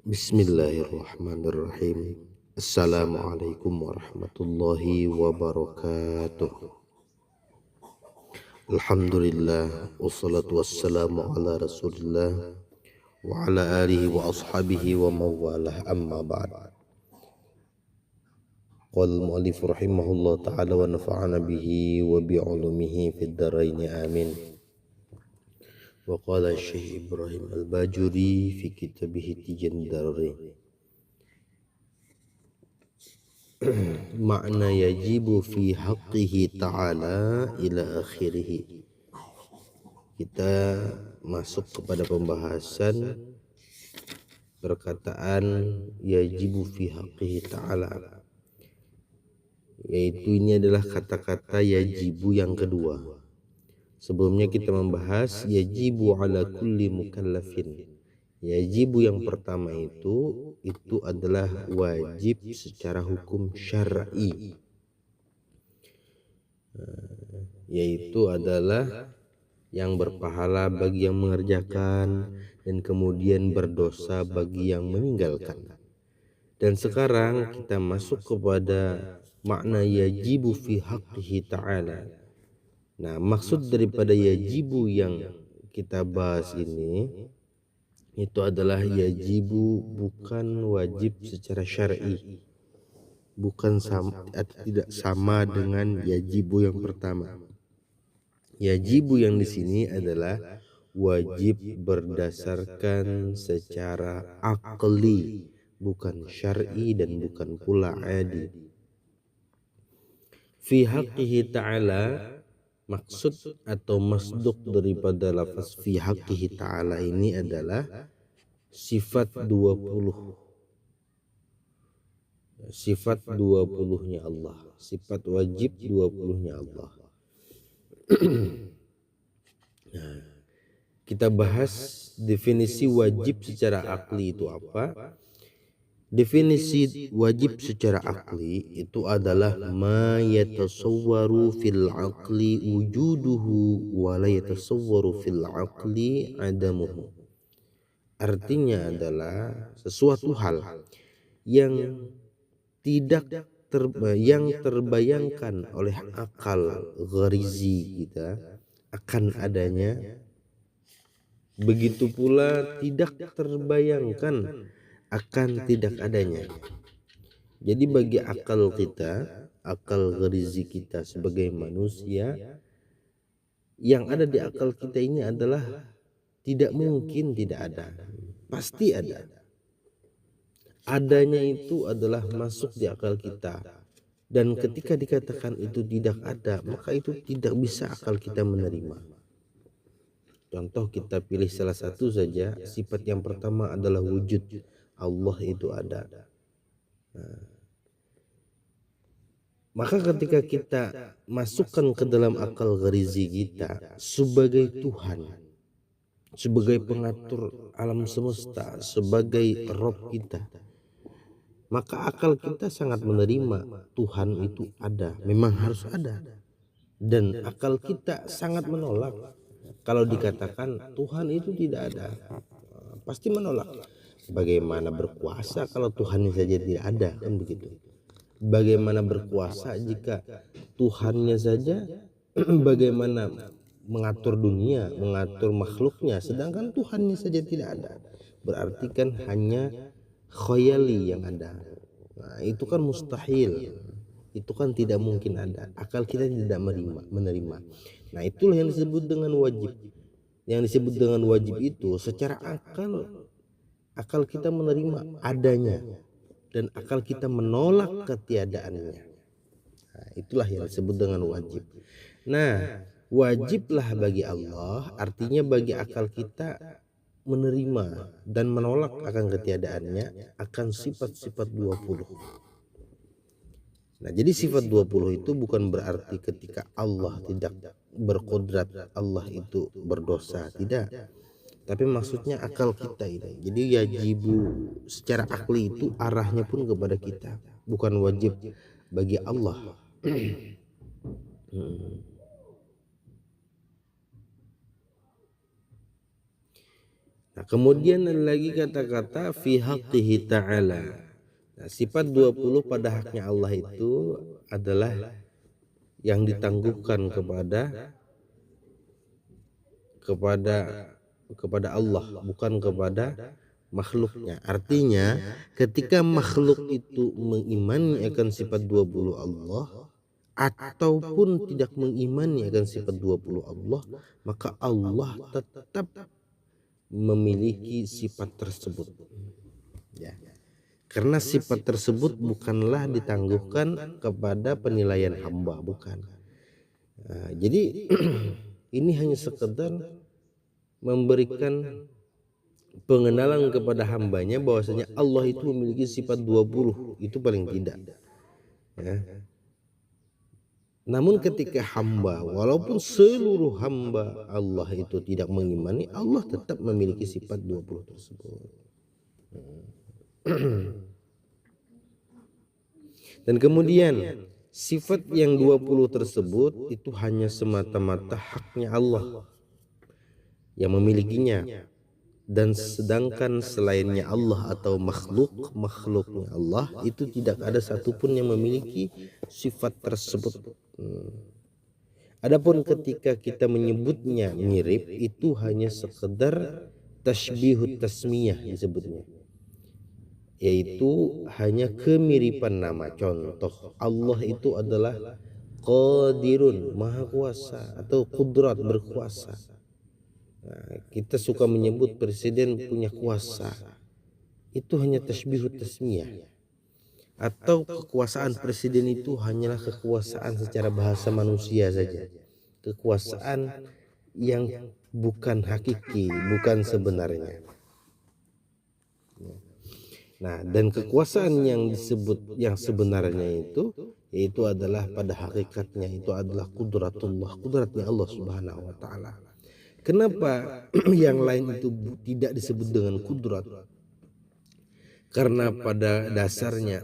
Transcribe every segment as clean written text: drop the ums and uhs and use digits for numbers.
Bismillahirrahmanirrahim. Assalamualaikum warahmatullahi wabarakatuh. Alhamdulillah wassalatu wassalamu ala Rasulillah wa ala alihi wa ashabihi wa mawalah, amma ba'd. Qala al-mu'allif rahimahullah ta'ala wa nafa'ana bihi wa bi'ulumihi fid dharain amin. Wa qala Syekh Ibrahim Al-Bajuri fi kitabih Tijan Darri, makna yajibu fi haqqihi ta'ala ila akhirih. Kita masuk kepada pembahasan perkataan yajibu fi haqqihi ta'ala, yaitu ini adalah kata-kata yajibu yang kedua. Sebelumnya kita membahas yajibu ala kulli mukallafin. Yajibu yang pertama itu adalah wajib secara hukum syar'i, yaitu adalah yang berpahala bagi yang mengerjakan dan kemudian berdosa bagi yang meninggalkan. Dan sekarang kita masuk kepada makna yajibu fi haqqihi ta'ala. Nah, maksud daripada yajibu yang kita bahas ini itu adalah yajibu bukan wajib secara syar'i, bukan tidak sama dengan yajibu yang pertama. Yajibu yang di sini adalah wajib berdasarkan secara akli, bukan syar'i dan bukan pula adi. Fi haqqihi ta'ala, maksud atau masduk daripada lafaz fi haqqihi ta'ala ini adalah sifat 20. Sifat 20-nya Allah, sifat wajib 20-nya Allah. Nah, kita bahas definisi wajib secara akli itu apa? Definisi wajib secara akli itu adalah ma yatasawwaru fil aqli wujuduhu wa la yatasawwaru fil aqli adamuhu. Artinya adalah sesuatu hal yang tidak terbayangkan oleh akal gharizi kita akan adanya, begitu pula tidak terbayangkan akan tidak adanya. Jadi bagi akal kita, akal gharizi kita sebagai manusia, yang ada di akal kita ini adalah tidak mungkin tidak ada, pasti ada. Adanya itu adalah masuk di akal kita, dan ketika dikatakan itu tidak ada, maka itu tidak bisa akal kita menerima. Contoh, kita pilih salah satu saja. Sifat yang pertama adalah wujud, Allah itu ada. Nah, maka ketika kita masukkan ke dalam akal gharizi kita sebagai Tuhan, sebagai pengatur alam semesta, sebagai Rob kita, maka akal kita sangat menerima Tuhan itu ada, memang harus ada. Dan akal kita sangat menolak kalau dikatakan Tuhan itu tidak ada, pasti menolak. Bagaimana berkuasa kalau Tuhannya saja tidak ada, kan begitu. Bagaimana berkuasa jika Tuhannya saja bagaimana mengatur dunia, mengatur makhluknya, sedangkan Tuhannya saja tidak ada. Berarti kan hanya khayali yang ada. Nah, itu kan mustahil, itu kan tidak mungkin ada. Akal kita tidak menerima. Nah, itulah yang disebut dengan wajib. Yang disebut dengan wajib itu secara akal kita menerima adanya, dan akal kita menolak ketiadaannya. Nah, itulah yang disebut dengan wajib. Nah, wajiblah bagi Allah artinya bagi akal kita menerima dan menolak akan ketiadaannya, akan sifat-sifat 20. Nah, jadi sifat 20 itu bukan berarti ketika Allah tidak berkodrat, Allah itu berdosa, tidak. Tapi maksudnya akal kita ini. Jadi yajibu secara akli itu arahnya pun kepada kita, bukan wajib bagi Allah. Nah, kemudian ada lagi kata-kata fi haqqihi ta'ala. Nah, sifat 20 pada haknya Allah itu adalah yang ditangguhkan kepada Allah, bukan kepada makhluknya. Artinya ketika makhluk itu mengimani akan sifat 20 Allah ataupun tidak mengimani akan sifat 20 Allah, maka Allah tetap memiliki sifat tersebut, ya. Karena sifat tersebut bukanlah ditangguhkan kepada penilaian hamba, bukan. Nah, jadi ini hanya sekedar memberikan pengenalan kepada hambanya bahwasanya Allah itu memiliki sifat 20, itu paling tidak, ya. Namun ketika hamba, walaupun seluruh hamba Allah itu tidak mengimani, Allah tetap memiliki sifat 20 tersebut. Dan kemudian sifat yang 20 tersebut itu hanya semata-mata haknya Allah yang memilikinya. Dan sedangkan selainnya Allah atau makhluknya Allah itu tidak ada satupun yang memiliki sifat tersebut. Adapun ketika kita menyebutnya mirip, itu hanya sekedar tashbihut tasmiyah disebutnya, yaitu hanya kemiripan nama. Contoh, Allah itu adalah qadirun, maha kuasa, atau qudrat, berkuasa. Nah, kita suka menyebut presiden punya kuasa, itu hanya tashbihut tasmiyah. Atau kekuasaan presiden itu hanyalah kekuasaan secara bahasa manusia saja, kekuasaan yang bukan hakiki, bukan sebenarnya. Nah, dan kekuasaan yang disebut yang sebenarnya itu yaitu adalah pada hakikatnya itu adalah qudratullah, qudratnya Allah Subhanahu wa taala. Kenapa yang lain itu tidak disebut dengan kudrat? Karena pada dasarnya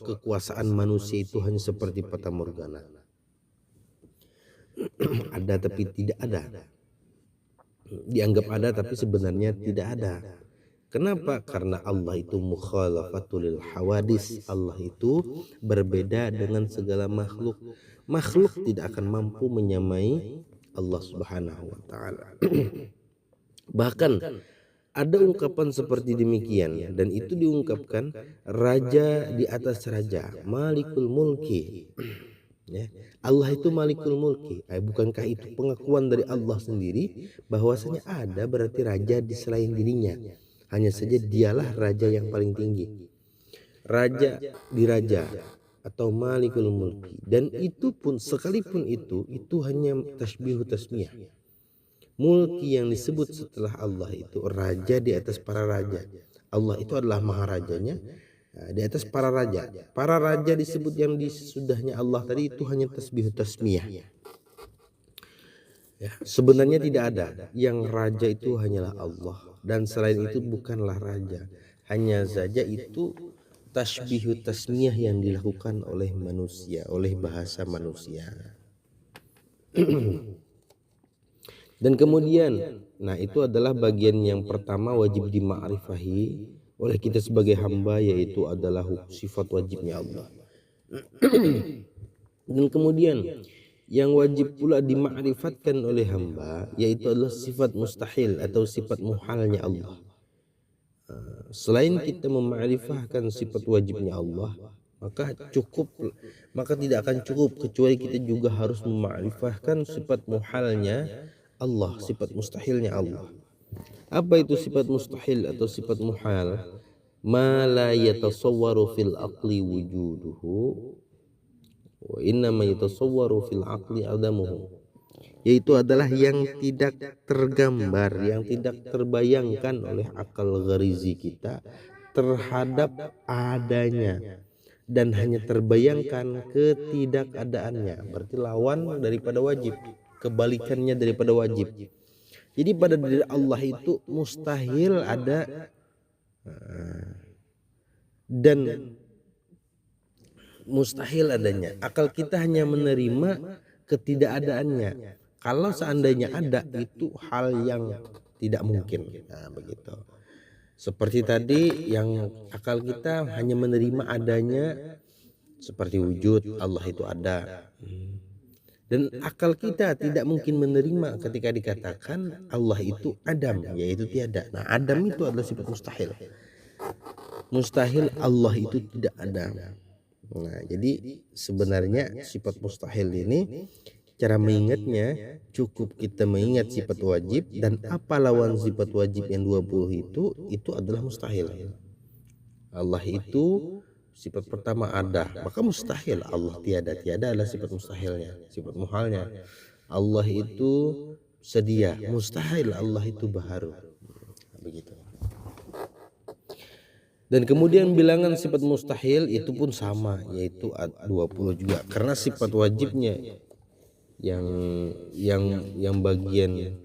kekuasaan manusia itu hanya seperti fata morgana. Ada tapi tidak ada. Dianggap ada tapi sebenarnya tidak ada. Kenapa? Karena Allah itu mukhalafatul hawadis. Allah itu berbeda dengan segala makhluk. Makhluk tidak akan mampu menyamai Allah Subhanahu wa taala. Bahkan ada ungkapan seperti demikian, dan itu diungkapkan raja di atas raja, Malikul Mulki. Ya, Allah itu Malikul Mulki. Bukankah itu pengakuan dari Allah sendiri bahwasanya ada berarti raja di selain dirinya? Hanya saja dialah raja yang paling tinggi. Raja di raja atau Malikul Mulki, dan itu pun sekalipun itu hanya tashbihu tasmiyah. Mulki yang disebut setelah Allah itu raja di atas para raja. Allah itu adalah maharajanya, di atas para raja. Para raja disebut yang disudahnya Allah tadi itu hanya tasbih tasmiyah. Ya, sebenarnya tidak ada. Yang raja itu hanyalah Allah, dan selain itu bukanlah raja. Hanya saja itu tasbih tasmiyah yang dilakukan oleh manusia, oleh bahasa manusia. Dan kemudian, nah itu adalah bagian yang pertama wajib dima'rifahi oleh kita sebagai hamba, yaitu adalah sifat wajibnya Allah. Dan kemudian yang wajib pula dima'rifatkan oleh hamba yaitu adalah sifat mustahil atau sifat muhalnya Allah. Selain kita memakrifahkan sifat wajibnya Allah, maka tidak akan cukup kecuali kita juga harus memakrifahkan sifat muhalnya Allah, sifat mustahilnya Allah. Apa itu sifat mustahil atau sifat muhal? Ma la yatasawwaru fil aqli wujuduhu wa innama yatasawwaru fil aqli adamuhu. Yaitu adalah yang tidak tergambar, yang tidak terbayangkan oleh akal gharizi kita terhadap adanya, dan hanya terbayangkan ketidakadaannya. Berarti lawan daripada wajib, kebalikannya daripada wajib. Jadi pada diri Allah itu mustahil ada dan mustahil adanya. Akal kita hanya menerima ketidakadaannya. Kalau seandainya ada, itu hal yang tidak mungkin. Nah, begitu. Seperti tadi yang akal kita hanya menerima adanya seperti wujud Allah itu ada. Dan akal kita tidak mungkin menerima ketika dikatakan Allah itu Adam, yaitu tiada. Nah, Adam itu adalah sifat mustahil. Mustahil Allah itu tidak ada. Nah, jadi sebenarnya sifat mustahil ini cara mengingatnya cukup kita mengingat sifat wajib, dan apa lawan sifat wajib yang 20 itu adalah mustahil. Allah itu sifat pertama ada, maka mustahil Allah tiada. Tiada adalah sifat mustahilnya, sifat muhalnya. Allah itu sedia, mustahil Allah itu baharu. Begitu. Dan kemudian bilangan sifat mustahil itu pun sama, yaitu 20 juga, karena sifat wajibnya yang bagian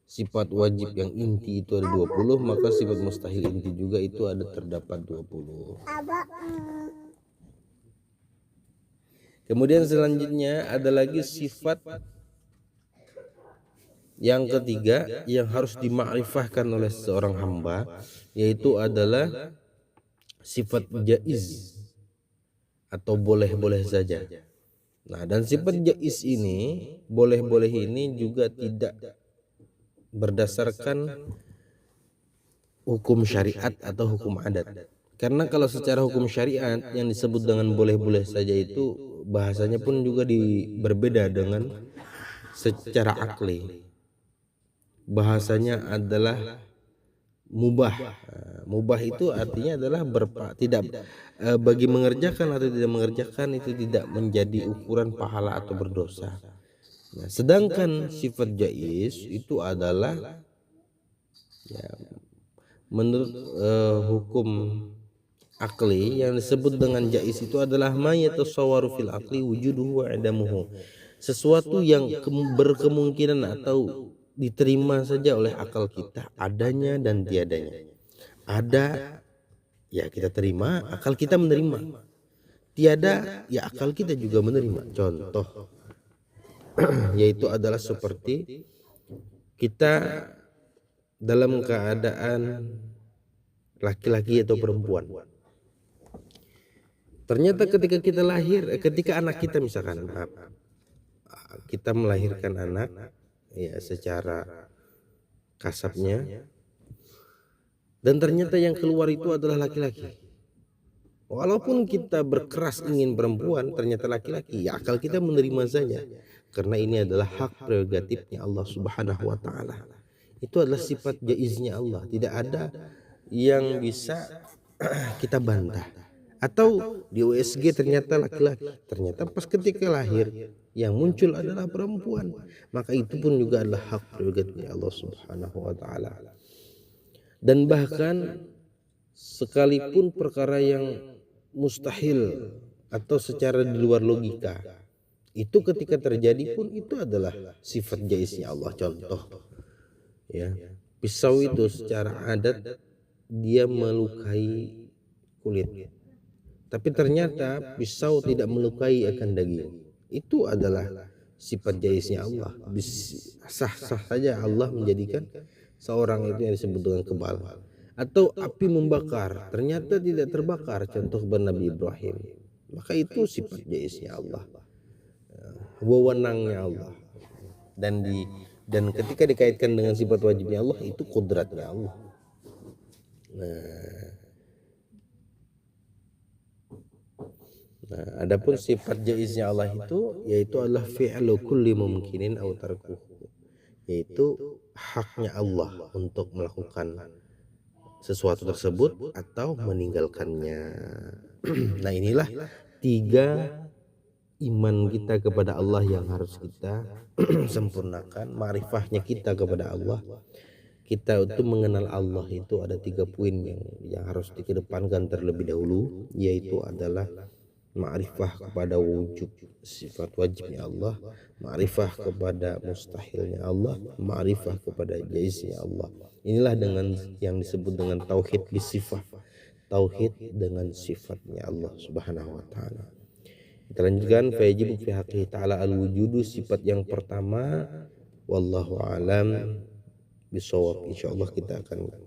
sifat wajib yang inti itu ada 20, maka sifat mustahil inti juga itu ada terdapat 20. Kemudian selanjutnya ada lagi sifat yang ketiga yang harus dimakrifahkan oleh seorang hamba, yaitu adalah sifat jaiz atau boleh-boleh saja. Nah, dan sifat jaiz ini, boleh-boleh ini juga tidak berdasarkan hukum syariat atau hukum adat. Karena kalau secara hukum syariat yang disebut dengan boleh-boleh saja itu bahasanya pun juga berbeda dengan secara akli. Bahasanya adalah mubah. Mubah itu artinya adalah tidak bagi mengerjakan atau tidak mengerjakan itu tidak menjadi ukuran pahala atau berdosa. Nah, sedangkan sifat jaiz itu adalah menurut hukum akli yang disebut dengan jaiz itu adalah ma yatasawwaru fil akli wujuduhu wa adamuhu. Sesuatu yang berkemungkinan atau diterima saja oleh akal kita adanya dan tiadanya. Ada ya kita terima, akal kita menerima. Tiada ya akal kita juga menerima. Contoh yaitu adalah seperti kita dalam keadaan laki-laki atau perempuan. Ternyata ketika kita lahir, ketika anak kita misalkan kita melahirkan anak ya secara kasabnya, dan ternyata yang keluar itu adalah laki-laki. Walaupun kita berkeras ingin perempuan, ternyata laki-laki, ya akal kita menerima saja. Karena ini adalah hak prerogatifnya Allah Subhanahu wa Ta'ala. Itu adalah sifat jaiznya Allah. Tidak ada yang bisa kita bantah. Atau di USG ternyata laki-laki, ternyata pas ketika lahir yang muncul adalah perempuan, maka itu pun juga adalah hak prerogatifnya Allah Subhanahu wa Ta'ala. Dan bahkan sekalipun perkara yang mustahil atau secara di luar logika, itu ketika terjadi pun itu adalah sifat jaiznya Allah. Contoh ya, pisau itu secara adat dia melukai kulit, tapi ternyata pisau tidak melukai akan daging. Itu adalah sifat jaiznya Allah. Sah-sah saja Allah menjadikan seorang itu yang disebut dengan kebal. Atau api membakar, ternyata tidak terbakar, contoh Nabi Ibrahim, maka itu sifat jaiznya Allah, wewenangnya Allah. Dan ketika dikaitkan dengan sifat wajibnya Allah, itu kudratnya Allah. Nah, adapun sifat jaiznya Allah itu yaitu adalah fi'lu kulli mumkinin aw tarkuhu, yaitu haknya Allah untuk melakukan sesuatu tersebut atau meninggalkannya. Nah, inilah 3 iman kita kepada Allah yang harus kita sempurnakan. Ma'rifahnya kita kepada Allah, kita untuk mengenal Allah itu ada 3 poin yang harus dikedepankan terlebih dahulu, yaitu adalah ma'rifah kepada wujud sifat wajibnya Allah, ma'rifah kepada mustahilnya Allah, ma'rifah kepada jaiznya Allah. Inilah dengan yang disebut dengan tauhid bisifah, tauhid dengan sifatnya Allah Subhanahu wa Ta'ala. Kita lanjutkan, fayajibu fi haqqihi ta'ala al-wujudu, sifat yang pertama wallahu alam bisawab. Insyaallah kita akan